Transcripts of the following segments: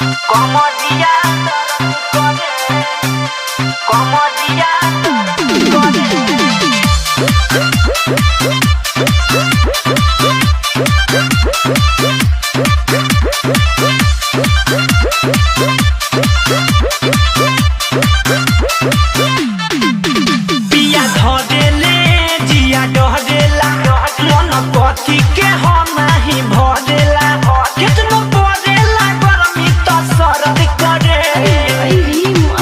Como dia como dia पिया धरेले जिया डहरेला मन कथी के हम नहीं भरेला कितनो परेला गरमी तो सरद करे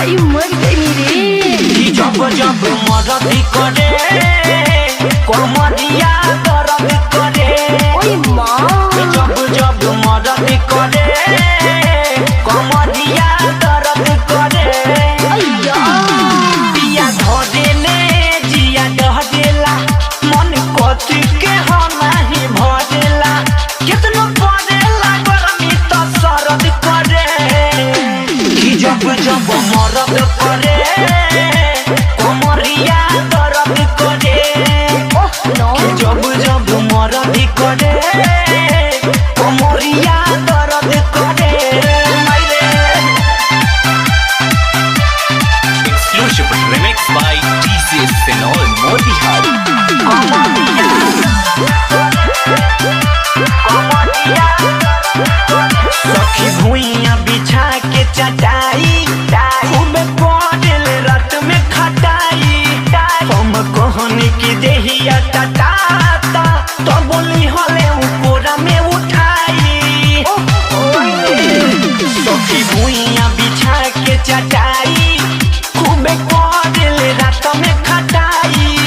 आई मर गई रे। जब जब मरद करे कमरिया दर्द करे ओए माँ जब जब मरद करे कमरिया दर्द करे अय्या पिया धरेले जिया डहरेला मन कथी के हम नहीं भरेला कितनो परेला गरमी तो सरद करे जब जब मरद करे कमरिया दर्द करे ओह नो जब जब मरद करे कमरिया दर्द करे मायरे Exclusive remix by DJ Senol Motihari. सखी भुइया बिछा के चटाई खूब पड़ल रात में खटाई हम कहनी की देहिया टटाता तो बोली हले ऊपरा में उठाई सखी भुइया बिछा के चटाई खूब पड़ल रात में खटाई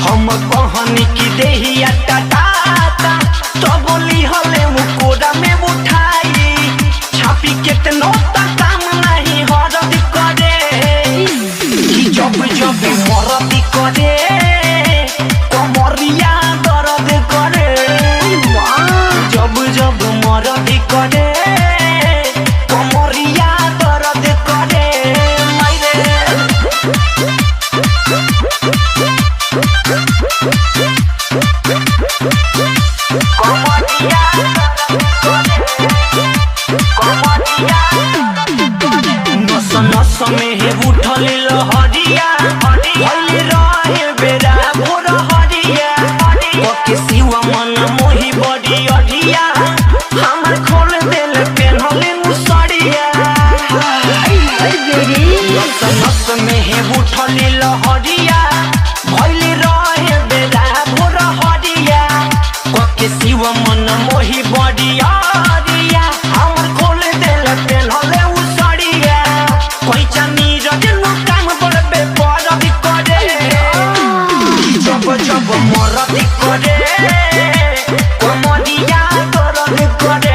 हम कहनी की देहिया टटाता तो बोली हले ऊपरा में उठाई छापी कितनो तक काम नहीं हरद करे जब जब मरद करे कमरिया दर्द करे जब जब मरद करे कमरिया दर्द करे मायरे कमरिया नस नस में हे उठल लहरिया भइल रहे बेरा भोर हरिया ओके सिवा मन मोहि बड़ी अढ़िया हमर खोल देल पेन्हले मुसरिया नस नस में हे उठल लहरिया भइल रहे बेरा भोर हरिया ओके सिवा मन मोहि बड़ी अढ़िया हमर खोल देल पेन्हले मुसरिया कोई चनी रजनु काम बड़बे बरद करे जब जब मरद करे कमरिया दर्द करे